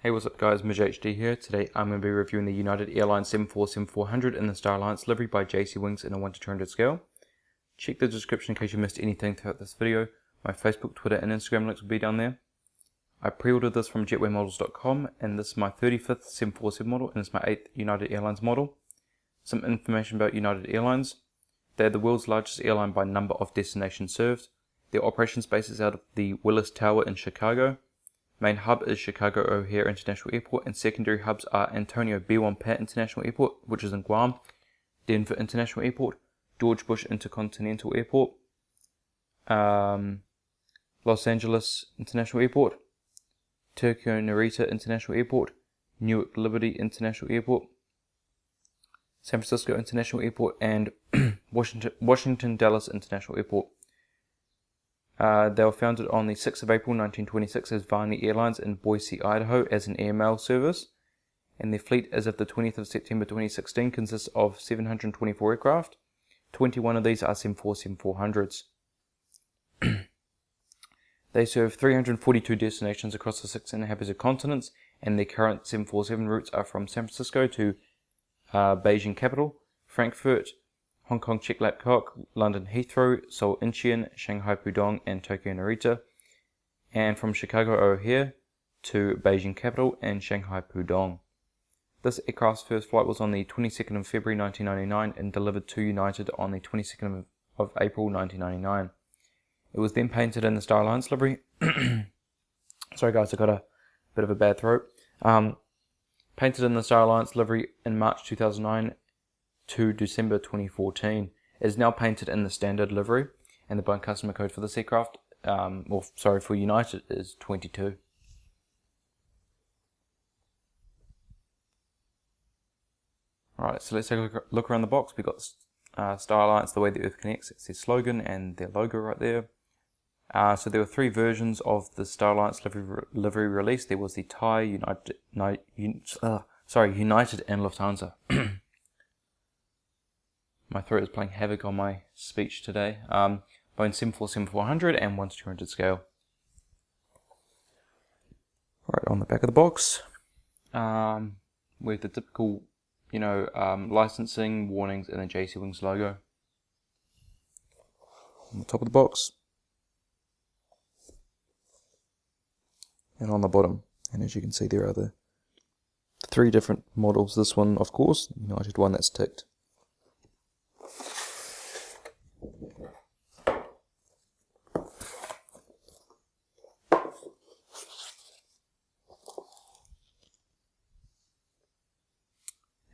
Hey, what's up guys, Midge HD here. Today I'm going to be reviewing the United Airlines 747-400 in the Star Alliance livery by JC Wings in a 1 to 200 scale. Check the description in case you missed anything throughout this video. My Facebook, Twitter and Instagram links will be down there. I pre-ordered this from jetwaymodels.com and this is my 35th 747 model and it's my 8th United Airlines model. Some information about United Airlines. They're the world's largest airline by number of destinations served. Their operations base is out of the Willis Tower in Chicago. Main hub is Chicago O'Hare International Airport and secondary hubs are Antonio B-1 Pratt International Airport, which is in Guam, Denver International Airport, George Bush Intercontinental Airport, Los Angeles International Airport, Tokyo Narita International Airport, Newark Liberty International Airport, San Francisco International Airport and Washington Dallas International Airport. They were founded on the 6th of April 1926 as Whitney Airlines in Boise, Idaho as an airmail service, and their fleet as of the 20th of September 2016 consists of 724 aircraft. 21 of these are 747-400s. They serve 342 destinations across the 6 inhabited continents, and their current 747 routes are from San Francisco to Beijing Capital, Frankfurt, Hong Kong Chek-Lap-Kok, London Heathrow, Seoul Incheon, Shanghai Pudong and Tokyo Narita, and from Chicago O'Hare to Beijing Capital and Shanghai Pudong. This aircraft's first flight was on the 22nd of February 1999 and delivered to United on the 22nd of April 1999. It was then painted in the Star Alliance livery. Sorry guys, I got a bit of a bad throat. Painted in the Star Alliance livery in March 2009 to December 2014. It is now painted in the standard livery, and the Boeing customer code for this aircraft, for United, is 22. Alright, so let's take a look around the box. We've got Star Alliance, the way the Earth connects. It's their slogan and their logo right there. So there were 3 versions of the Star Alliance livery release. There was the Thai, United and Lufthansa. My throat is playing havoc on my speech today. Boeing 747-400 and 1 to 200 scale. Alright, on the back of the box, with the typical, licensing, warnings, and the JC Wings logo. On the top of the box. And on the bottom. And as you can see, there are the 3 different models. This one, of course, the United one that's ticked.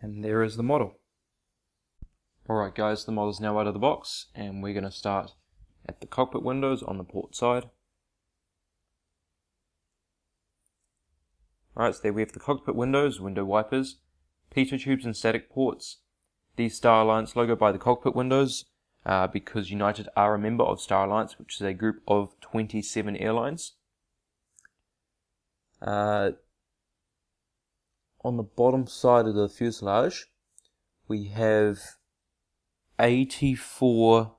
And there is the model. Alright guys, the model is now out of the box and we're going to start at the cockpit windows on the port side. Alright, so there we have the cockpit windows, window wipers, pitot tubes and static ports. The Star Alliance logo by the cockpit windows because United are a member of Star Alliance, which is a group of 27 airlines. On the bottom side of the fuselage, we have 84,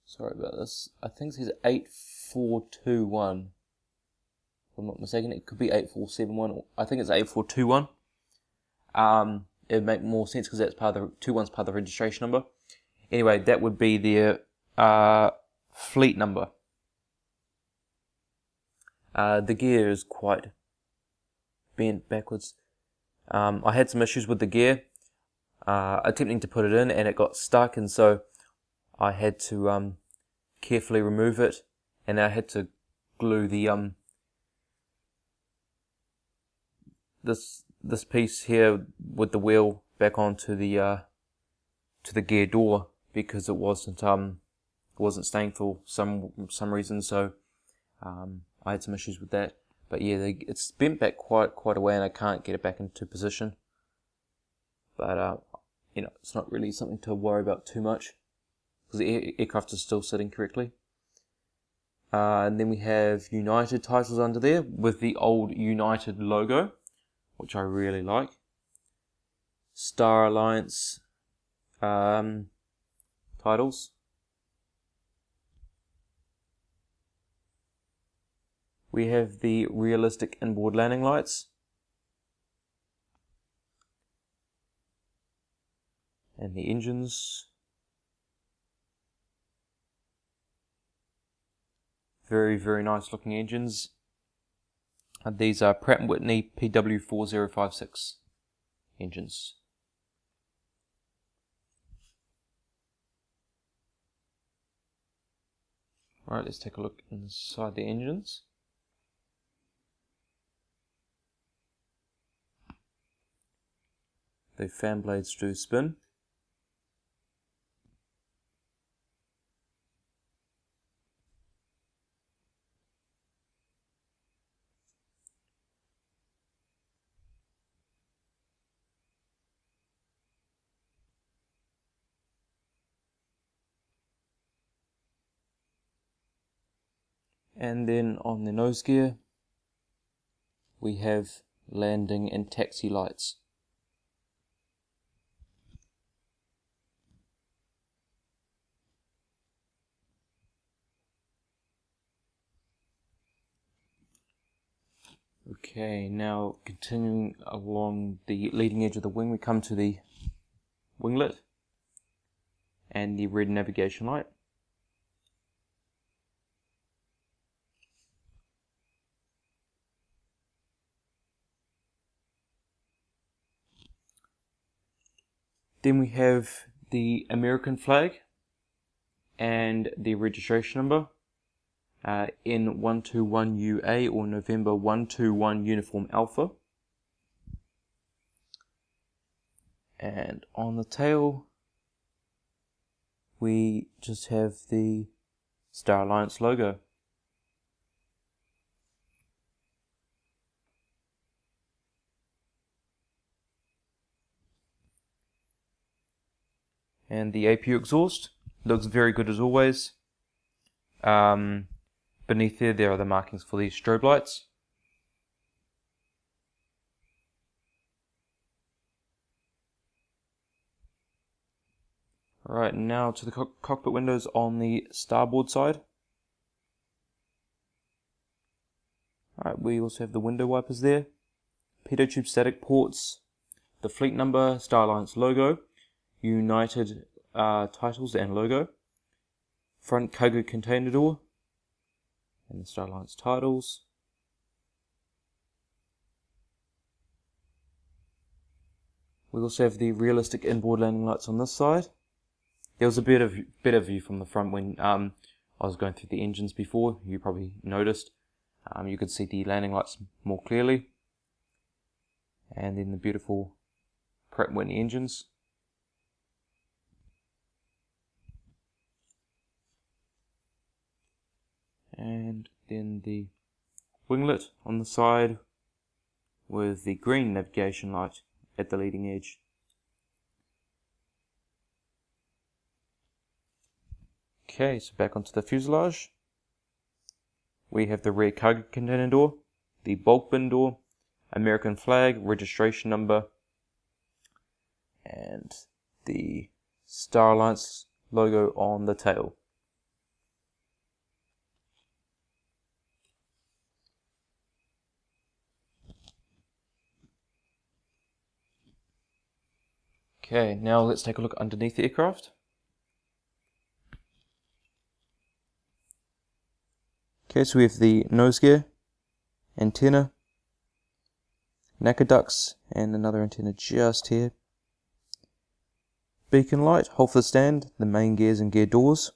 sorry about this, I think it says 8421, if I'm not mistaken. It could be 8471, or I think it's 8421. It would make more sense because that's part of the 21's part of the registration number. Anyway, that would be their fleet number. The gear is quite bent backwards. I had some issues with the gear attempting to put it in and it got stuck, and so I had to carefully remove it, and I had to glue the this piece here with the wheel back onto the gear door because it wasn't staying for some reason, so I had some issues with that. But yeah, it's bent back quite a way and I can't get it back into position. But it's not really something to worry about too much because the aircraft is still sitting correctly. And then we have United titles under there with the old United logo, which I really like. Star Alliance titles. We have the realistic inboard landing lights. And the engines. Very, very nice looking engines. And these are Pratt & Whitney PW4056 engines. Alright, let's take a look inside the engines. The fan blades do spin. And then on the nose gear, we have landing and taxi lights. Okay, now continuing along the leading edge of the wing, we come to the winglet and the red navigation light. Then we have the American flag and the registration number, N121UA or November 121 Uniform Alpha. And on the tail, we just have the Star Alliance logo. And the APU exhaust looks very good as always. Beneath there are the markings for the strobe lights. Alright, now to the cockpit windows on the starboard side. Alright, we also have the window wipers there. Pitot tube static ports, the fleet number, Star Alliance logo, United titles and logo, front cargo container door, and the Star Alliance titles. We also have the realistic inboard landing lights on this side. There was a better view from the front when I was going through the engines before. You probably noticed. You could see the landing lights more clearly. And then the beautiful Pratt & Whitney engines. And then the winglet on the side with the green navigation light at the leading edge. Okay, so back onto the fuselage. We have the rear cargo container door, the bulk bin door, American flag, registration number, and the Star Alliance logo on the tail. Okay, now let's take a look underneath the aircraft. Okay, so we have the nose gear, antenna, NACA ducts, and another antenna just here. Beacon light, hold for the stand, the main gears and gear doors.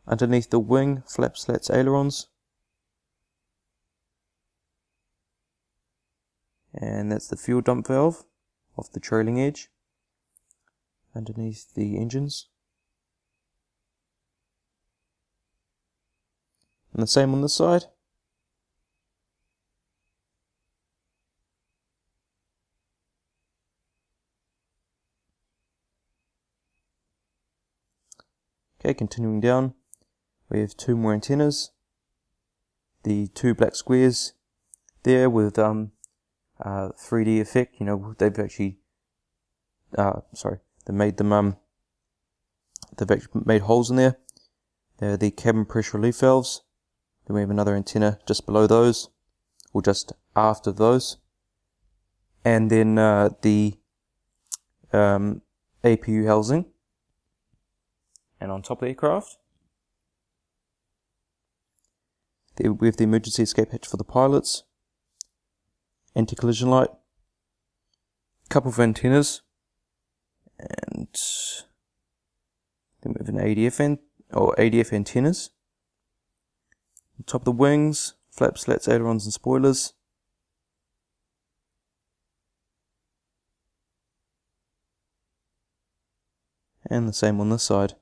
Underneath the wing, flap slats, ailerons. And that's the fuel dump valve off the trailing edge. Underneath the engines. And the same on this side. Okay, continuing down, we have two more antennas. The two black squares there with 3D effect. You know, they've actually, they made them, they've actually made holes in there. They're the cabin pressure relief valves. Then we have another antenna just below those, or just after those. And then the APU housing. And on top of the aircraft, there we have the emergency escape hatch for the pilots, anti-collision light, couple of antennas, and then we have an ADF antennas. On top of the wings, flaps, slats, ailerons and spoilers. And the same on this side.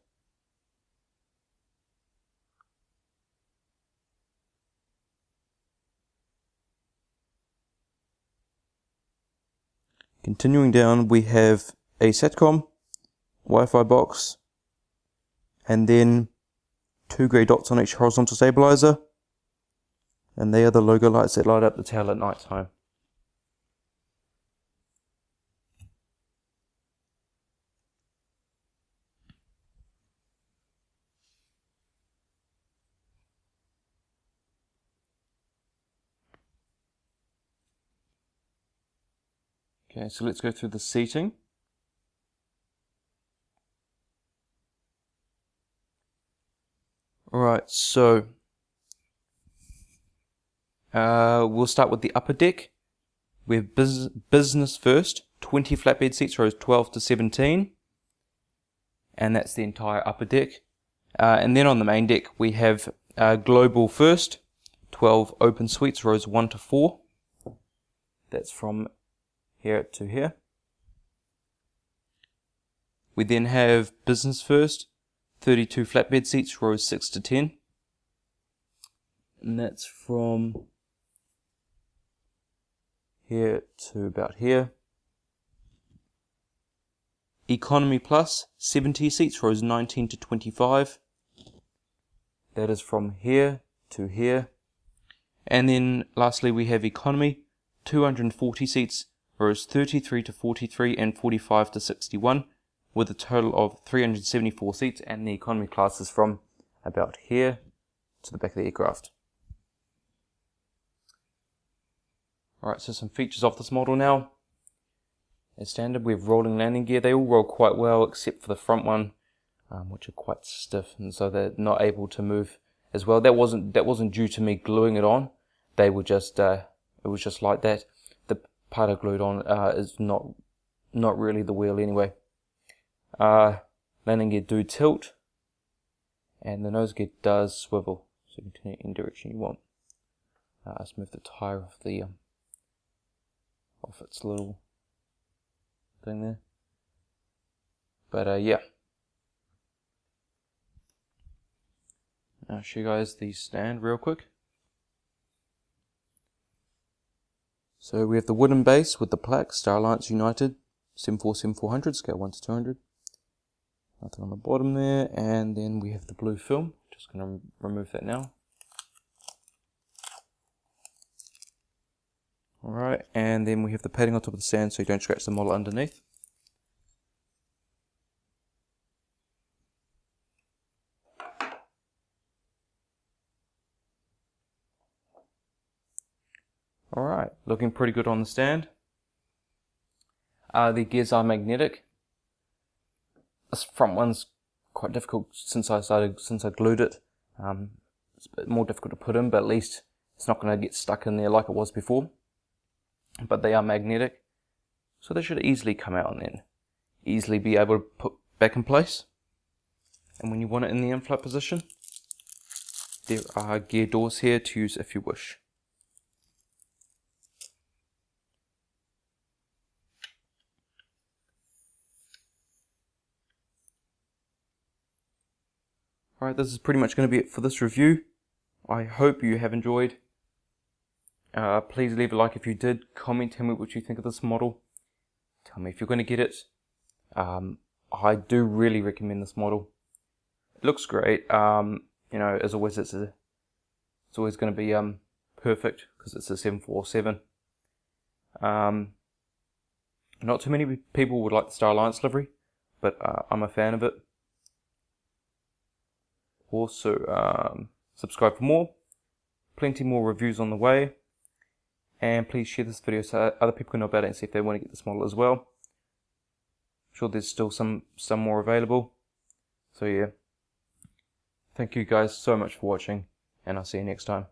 Continuing down, we have a SATCOM, Wi-Fi box, and then 2 grey dots on each horizontal stabilizer, and they are the logo lights that light up the tail at night time. Okay, so let's go through the seating. Alright, so we'll start with the upper deck. We have business first, 20 flatbed seats, rows 12 to 17. And that's the entire upper deck. And then on the main deck, we have global first, 12 open suites, rows 1 to 4. That's from here to here. We then have business first, 32 flatbed seats, rows 6 to 10. And that's from here to about here. Economy Plus, 70 seats, rows 19 to 25. That is from here to here. And then lastly we have Economy, 240 seats, rows 33 to 43 and 45 to 61, with a total of 374 seats, and the economy class is from about here to the back of the aircraft. Alright, so some features of this model now. As standard, we have rolling landing gear. They all roll quite well except for the front one, which are quite stiff, and so they're not able to move as well. That wasn't due to me gluing it on. They were just it was just like that. The part I glued on is not really the wheel anyway. Landing gear do tilt, and the nose gear does swivel, so you can turn it any direction you want. Let's move the tire off the off its little thing there. But yeah, I'll show you guys the stand real quick. So we have the wooden base with the plaque, Star Alliance United 747-400, scale 1 to 200. Nothing on the bottom there, and then we have the blue film. Just going to remove that now. Alright, and then we have the padding on top of the stand so you don't scratch the model underneath. Alright, looking pretty good on the stand. The gears are magnetic. This front one's quite difficult since I glued it. It's a bit more difficult to put in, but at least it's not going to get stuck in there like it was before. But they are magnetic, so they should easily come out and then easily be able to put back in place. And when you want it in the in-flight position, there are gear doors here to use if you wish. Alright, this is pretty much going to be it for this review. I hope you have enjoyed. Please leave a like if you did. Comment, tell me what you think of this model. Tell me if you're going to get it. I do really recommend this model. It looks great. You know, as always, it's always going to be perfect because it's a 747. Not too many people would like the Star Alliance livery, but I'm a fan of it. Also, subscribe for more. plenty more reviews on the way. And please share this video so other people can know about it and see if they want to get this model as well. I'm sure there's still some more available. So yeah. Thank you guys so much for watching, and I'll see you next time.